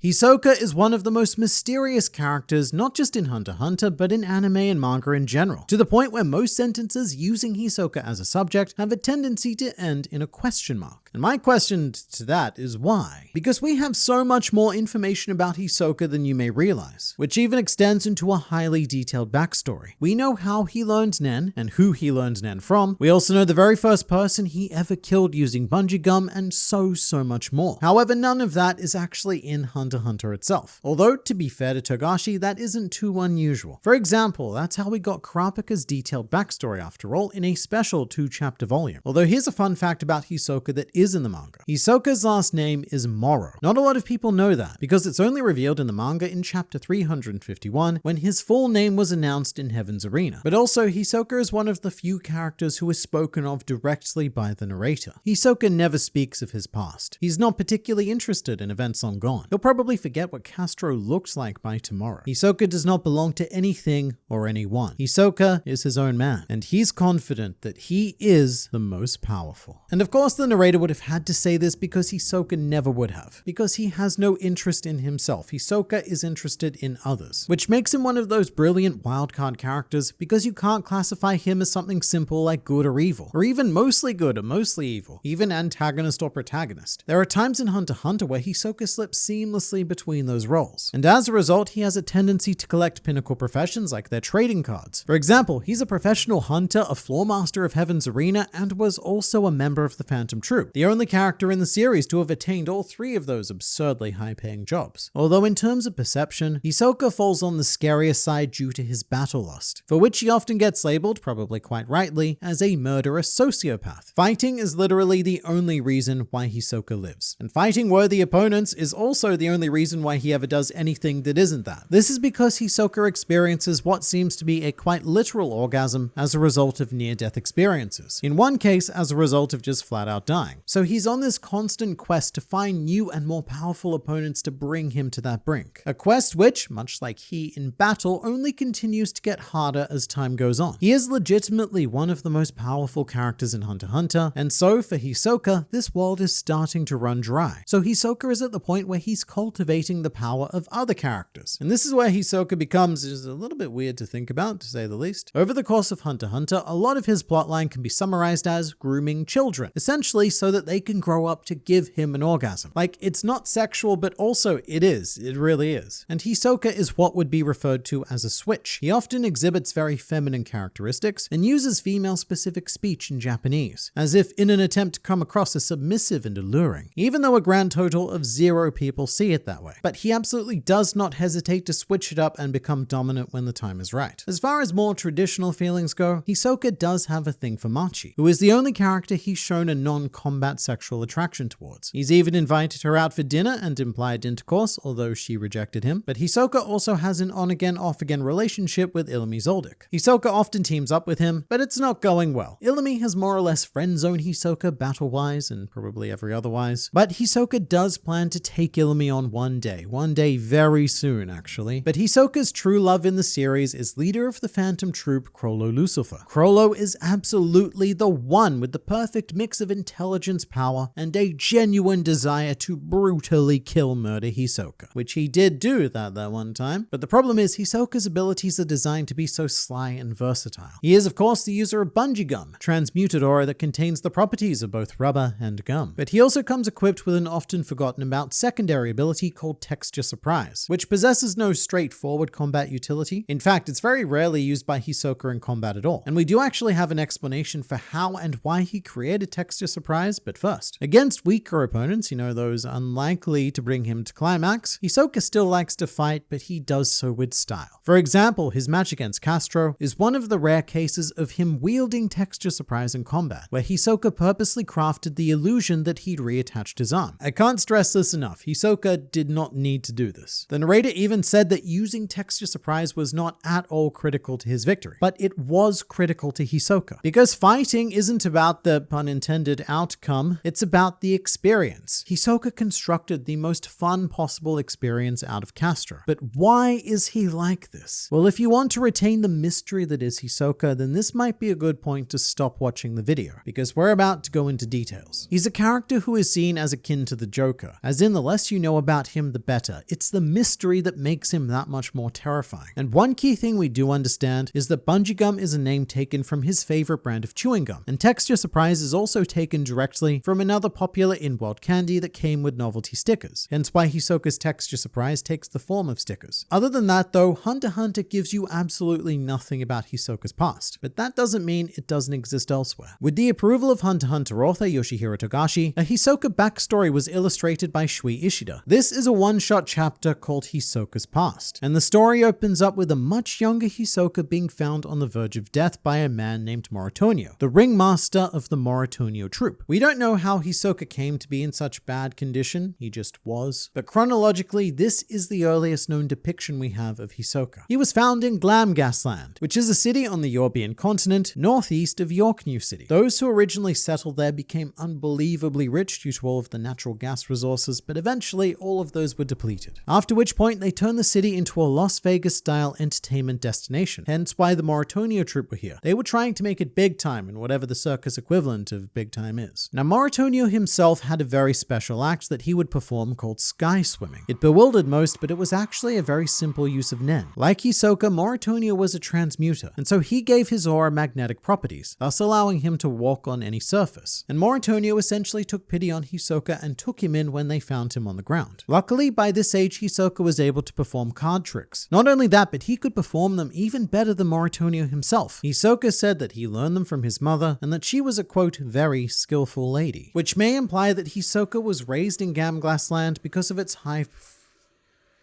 Hisoka is one of the most mysterious characters, not just in Hunter x Hunter, but in anime and manga in general, to the point where most sentences using Hisoka as a subject have a tendency to end in a question mark. And my question to that is why? Because we have so much more information about Hisoka than you may realize, which even extends into a highly detailed backstory. We know how he learned Nen and who he learned Nen from. We also know the very first person he ever killed using bungee gum, and so much more. However, none of that is actually in Hunter x Hunter itself. Although, to be fair to Togashi, that isn't too unusual. For example, that's how we got Kurapika's detailed backstory after all in a special 2-chapter volume. Although here's a fun fact about Hisoka that is in the manga. Hisoka's last name is Moro. Not a lot of people know that, because it's only revealed in the manga in chapter 351 when his full name was announced in Heaven's Arena. But also, Hisoka is one of the few characters who is spoken of directly by the narrator. Hisoka never speaks of his past. He's not particularly interested in events long gone. He'll probably forget what Castro looks like by tomorrow. Hisoka does not belong to anything or anyone. Hisoka is his own man, and he's confident that he is the most powerful. And of course, the narrator would have had to say this because Hisoka never would have, because he has no interest in himself. Hisoka is interested in others, which makes him one of those brilliant wildcard characters because you can't classify him as something simple like good or evil, or even mostly good or mostly evil, even antagonist or protagonist. There are times in Hunter x Hunter where Hisoka slips seamlessly between those roles, and as a result, he has a tendency to collect pinnacle professions like their trading cards. For example, he's a professional hunter, a floor master of Heaven's Arena, and was also a member of the Phantom Troop, the only character in the series to have attained all 3 of those absurdly high-paying jobs. Although in terms of perception, Hisoka falls on the scariest side due to his battle lust, for which he often gets labeled, probably quite rightly, as a murderous sociopath. Fighting is literally the only reason why Hisoka lives, and fighting worthy opponents is also the only reason why he ever does anything that isn't that. This is because Hisoka experiences what seems to be a quite literal orgasm as a result of near-death experiences. In one case, as a result of just flat out dying. So he's on this constant quest to find new and more powerful opponents to bring him to that brink. A quest which, much like he in battle, only continues to get harder as time goes on. He is legitimately one of the most powerful characters in Hunter x Hunter, and so for Hisoka, this world is starting to run dry. So Hisoka is at the point where he's cultivating the power of other characters. And this is where Hisoka becomes just a little bit weird to think about, to say the least. Over the course of Hunter x Hunter, a lot of his plotline can be summarized as grooming children, essentially so that they can grow up to give him an orgasm. Like, it's not sexual, but also it is. It really is. And Hisoka is what would be referred to as a switch. He often exhibits very feminine characteristics and uses female-specific speech in Japanese, as if in an attempt to come across as submissive and alluring, even though a grand total of 0 people see it that way. But he absolutely does not hesitate to switch it up and become dominant when the time is right. As far as more traditional feelings go, Hisoka does have a thing for Machi, who is the only character he's shown a non-combat sexual attraction towards. He's even invited her out for dinner and implied intercourse, although she rejected him. But Hisoka also has an on-again, off-again relationship with Illumi Zoldyck. Hisoka often teams up with him, but it's not going well. Illumi has more or less friend-zoned Hisoka battle-wise and probably every otherwise. But Hisoka does plan to take Illumi on one day very soon actually. But Hisoka's true love in the series is leader of the Phantom Troop, Chrollo Lucifer. Chrollo is absolutely the one with the perfect mix of intelligence, power, and a genuine desire to brutally kill murder Hisoka, which he did do that one time. But the problem is Hisoka's abilities are designed to be so sly and versatile. He is of course the user of bungee gum, transmuted aura that contains the properties of both rubber and gum. But he also comes equipped with an often forgotten about secondary ability called Texture Surprise, which possesses no straightforward combat utility. In fact, it's very rarely used by Hisoka in combat at all. And we do actually have an explanation for how and why he created Texture Surprise, but first, against weaker opponents, those unlikely to bring him to climax, Hisoka still likes to fight, but he does so with style. For example, his match against Castro is one of the rare cases of him wielding Texture Surprise in combat, where Hisoka purposely crafted the illusion that he'd reattached his arm. I can't stress this enough, Hisoka did not need to do this. The narrator even said that using Texture Surprise was not at all critical to his victory, but it was critical to Hisoka. Because fighting isn't about the pun intended outcome, it's about the experience. Hisoka constructed the most fun possible experience out of Castro. But why is he like this? Well, if you want to retain the mystery that is Hisoka, then this might be a good point to stop watching the video, because we're about to go into details. He's a character who is seen as akin to the Joker, as in the less you know about about him, the better. It's the mystery that makes him that much more terrifying. And one key thing we do understand is that Bungee Gum is a name taken from his favorite brand of chewing gum, and Texture Surprise is also taken directly from another popular in-world candy that came with novelty stickers, hence why Hisoka's Texture Surprise takes the form of stickers. Other than that though, Hunter x Hunter gives you absolutely nothing about Hisoka's past, but that doesn't mean it doesn't exist elsewhere. With the approval of Hunter x Hunter author Yoshihiro Togashi, a Hisoka backstory was illustrated by Shui Ishida. This is a one-shot chapter called Hisoka's Past, and the story opens up with a much younger Hisoka being found on the verge of death by a man named Morotonio, the ringmaster of the Morotonio troop. We don't know how Hisoka came to be in such bad condition, he just was. But chronologically, this is the earliest known depiction we have of Hisoka. He was found in Glamgasland, which is a city on the European continent, northeast of York New City. Those who originally settled there became unbelievably rich due to all of the natural gas resources, but eventually all of those were depleted. After which point, they turned the city into a Las Vegas-style entertainment destination, hence why the Morotonio troop were here. They were trying to make it big time in whatever the circus equivalent of big time is. Now, Morotonio himself had a very special act that he would perform called sky swimming. It bewildered most, but it was actually a very simple use of Nen. Like Hisoka, Morotonio was a transmuter, and so he gave his aura magnetic properties, thus allowing him to walk on any surface. And Morotonio essentially took pity on Hisoka and took him in when they found him on the ground. Luckily, by this age, Hisoka was able to perform card tricks. Not only that, but he could perform them even better than Morotonio himself. Hisoka said that he learned them from his mother, and that she was a quote, very skillful lady, which may imply that Hisoka was raised in Gamglassland because of its high...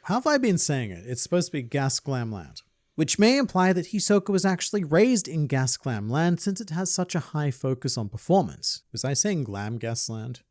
How have I been saying it? It's supposed to be Gasglamland. Which may imply that Hisoka was actually raised in Gasglamland since it has such a high focus on performance. Was I saying Glamgasland?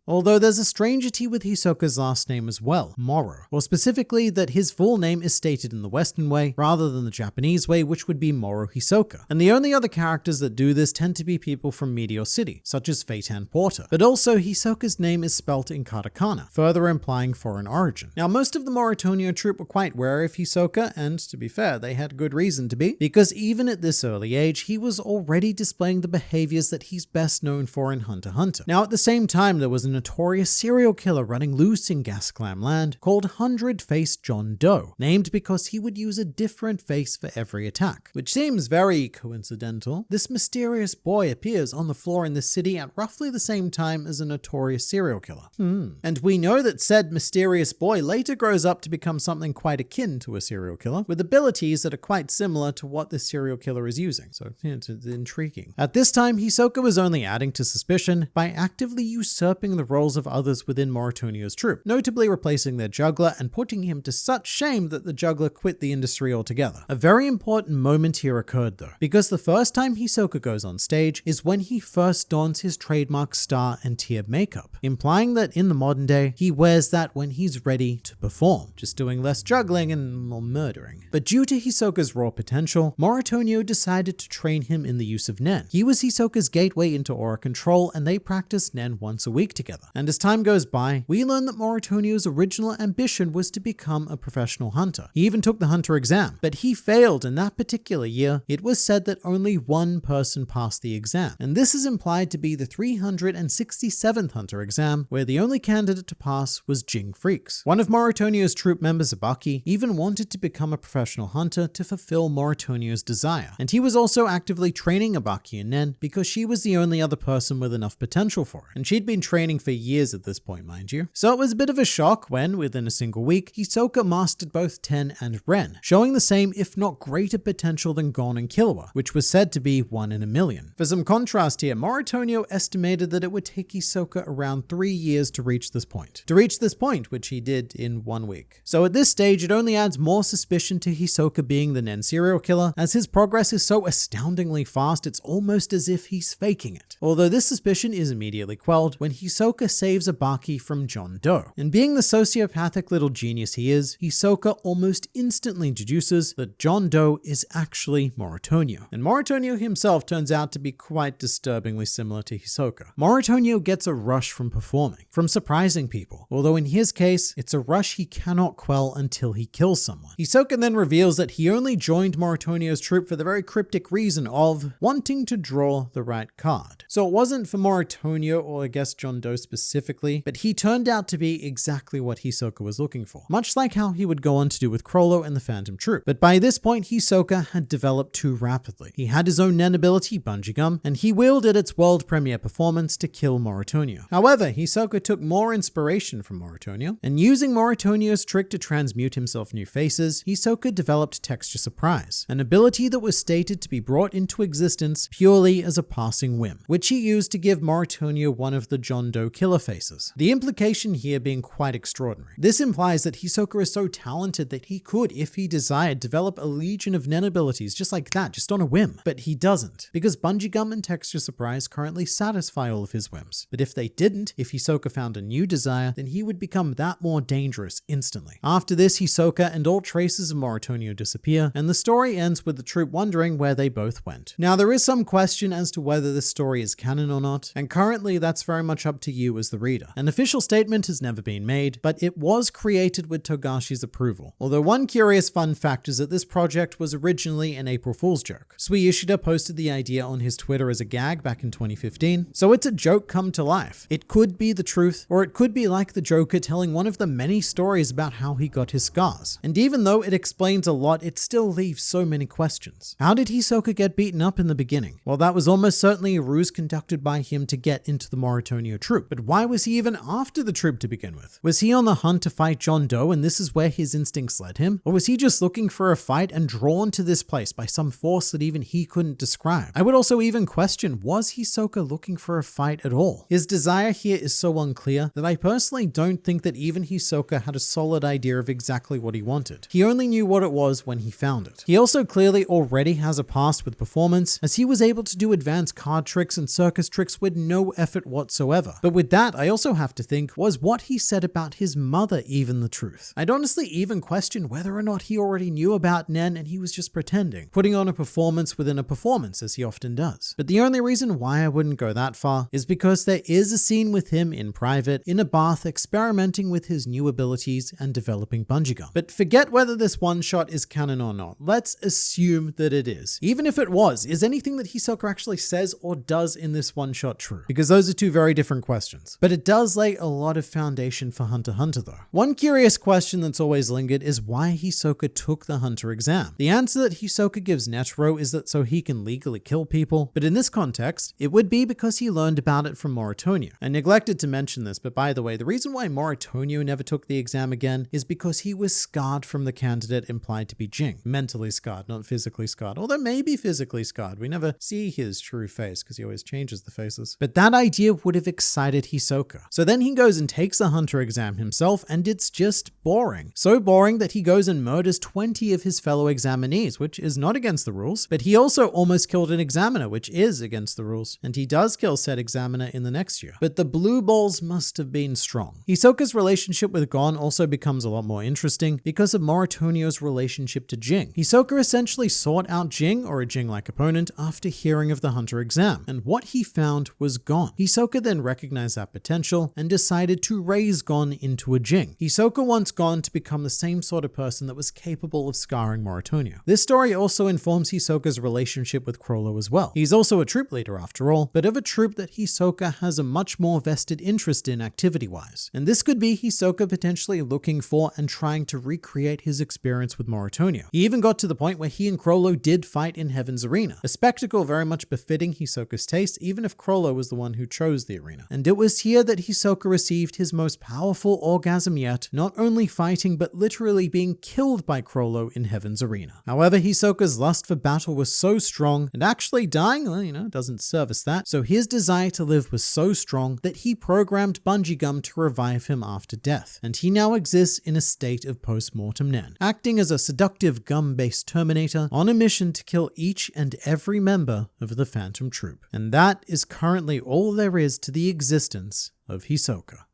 Although there's a strangity with Hisoka's last name as well, Moro, or specifically that his full name is stated in the Western way rather than the Japanese way, which would be Moro Hisoka. And the only other characters that do this tend to be people from Meteor City, such as Feitan Porter. But also, Hisoka's name is spelt in katakana, further implying foreign origin. Now, most of the Morotonio troop were quite wary of Hisoka, and to be fair, they had good reason to be, because even at this early age, he was already displaying the behaviors that he's best known for in Hunter x Hunter. Now, at the same time, there was a notorious serial killer running loose in Gasglamland called 100-Faced John Doe, named because he would use a different face for every attack, which seems very coincidental. This mysterious boy appears on the floor in the city at roughly the same time as a notorious serial killer. And we know that said mysterious boy later grows up to become something quite akin to a serial killer, with abilities that are quite similar to what this serial killer is using, so it's intriguing. At this time, Hisoka was only adding to suspicion by actively usurping the roles of others within Morotonio's troop, notably replacing their juggler and putting him to such shame that the juggler quit the industry altogether. A very important moment here occurred though, because the first time Hisoka goes on stage is when he first dons his trademark star and tiered makeup, implying that in the modern day, he wears that when he's ready to perform, just doing less juggling and more murdering. But due to Hisoka's raw potential, Morotonio decided to train him in the use of Nen. He was Hisoka's gateway into aura control, and they practiced Nen once a week together. And as time goes by, we learn that Morotonio's original ambition was to become a professional hunter. He even took the hunter exam, but he failed in that particular year. It was said that only one person passed the exam, and this is implied to be the 367th hunter exam, where the only candidate to pass was Jing Freaks. One of Morotonio's troop members, Abaki, even wanted to become a professional hunter to fulfill Morotonio's desire, and he was also actively training Abaki in Nen because she was the only other person with enough potential for it, and she'd been training for years at this point, mind you. So it was a bit of a shock when, within a single week, Hisoka mastered both Ten and Ren, showing the same if not greater potential than Gon and Killua, which was said to be 1 in a million. For some contrast here, Morotonio estimated that it would take Hisoka around 3 years to reach this point. Which he did in 1 week. So at this stage, it only adds more suspicion to Hisoka being the Nen serial killer, as his progress is so astoundingly fast it's almost as if he's faking it. Although this suspicion is immediately quelled when Hisoka saves Abaki from John Doe. And being the sociopathic little genius he is, Hisoka almost instantly deduces that John Doe is actually Morotonio. And Morotonio himself turns out to be quite disturbingly similar to Hisoka. Morotonio gets a rush from performing, from surprising people, although in his case, it's a rush he cannot quell until he kills someone. Hisoka then reveals that he only joined Morotonio's troop for the very cryptic reason of wanting to draw the right card. So it wasn't for Morotonio, or I guess John John Doe specifically, but he turned out to be exactly what Hisoka was looking for, much like how he would go on to do with Chrollo and the Phantom Troop. But by this point, Hisoka had developed too rapidly. He had his own Nen ability, Bungee Gum, and he wielded its world premiere performance to kill Morotonio. However, Hisoka took more inspiration from Morotonio, and using Morotonio's trick to transmute himself new faces, Hisoka developed Texture Surprise, an ability that was stated to be brought into existence purely as a passing whim, which he used to give Morotonio one of the John Doe killer faces. The implication here being quite extraordinary. This implies that Hisoka is so talented that he could, if he desired, develop a legion of Nen abilities just like that, just on a whim. But he doesn't, because Bungee Gum and Texture Surprise currently satisfy all of his whims. But if they didn't, if Hisoka found a new desire, then he would become that more dangerous instantly. After this, Hisoka and all traces of Morotonio disappear, and the story ends with the troop wondering where they both went. Now, there is some question as to whether this story is canon or not, and currently that's very much up to you as the reader. An official statement has never been made, but it was created with Togashi's approval. Although one curious fun fact is that this project was originally an April Fool's joke. Sui Ishida posted the idea on his Twitter as a gag back in 2015, so it's a joke come to life. It could be the truth, or it could be like the Joker telling one of the many stories about how he got his scars. And even though it explains a lot, it still leaves so many questions. How did Hisoka get beaten up in the beginning? Well, that was almost certainly a ruse conducted by him to get into the Morotonio troop. But why was he even after the troop to begin with? Was he on the hunt to fight John Doe and this is where his instincts led him? Or was he just looking for a fight and drawn to this place by some force that even he couldn't describe? I would also even question, was Hisoka looking for a fight at all? His desire here is so unclear that I personally don't think that even Hisoka had a solid idea of exactly what he wanted. He only knew what it was when he found it. He also clearly already has a past with performance, as he was able to do advanced card tricks and circus tricks with no effort whatsoever. But with that, I also have to think, was what he said about his mother even the truth? I'd honestly even question whether or not he already knew about Nen and he was just pretending, putting on a performance within a performance as he often does. But the only reason why I wouldn't go that far is because there is a scene with him in private, in a bath, experimenting with his new abilities and developing Bungee Gum. But forget whether this one-shot is canon or not. Let's assume that it is. Even if it was, is anything that Hisoka actually says or does in this one-shot true? Because those are two very different questions. But it does lay a lot of foundation for Hunter x Hunter though. One curious question that's always lingered is why Hisoka took the Hunter exam. The answer that Hisoka gives Netero is that so he can legally kill people, but in this context, it would be because he learned about it from Morotonio. I neglected to mention this, but by the way, the reason why Morotonio never took the exam again is because he was scarred from the candidate implied to be Jing. Mentally scarred, not physically scarred. Although maybe physically scarred. We never see his true face because he always changes the faces. But that idea would have excited Hisoka. So then he goes and takes the Hunter exam himself, and it's just boring. So boring that he goes and murders 20 of his fellow examinees, which is not against the rules, but he also almost killed an examiner, which is against the rules. And he does kill said examiner in the next year. But the blue balls must have been strong. Hisoka's relationship with Gon also becomes a lot more interesting because of Morotonio's relationship to Jing. Hisoka essentially sought out Jing, or a Jing-like opponent, after hearing of the Hunter exam, and what he found was Gon. Hisoka then recognized that potential and decided to raise Gon into a Jing. Hisoka wants Gon to become the same sort of person that was capable of scarring Morotonio. This story also informs Hisoka's relationship with Chrollo as well. He's also a troop leader after all, but of a troop that Hisoka has a much more vested interest in activity-wise. And this could be Hisoka potentially looking for and trying to recreate his experience with Morotonio. He even got to the point where he and Chrollo did fight in Heaven's Arena, a spectacle very much befitting Hisoka's taste, even if Chrollo was the one who chose the arena. And it was here that Hisoka received his most powerful orgasm yet, not only fighting but literally being killed by Chrollo in Heaven's Arena. However, Hisoka's lust for battle was so strong, and actually dying, well, doesn't service that, so his desire to live was so strong that he programmed Bungee Gum to revive him after death, and he now exists in a state of post-mortem Nen, acting as a seductive gum-based Terminator on a mission to kill each and every member of the Phantom Troop. And that is currently all there is to the existence of Hisoka.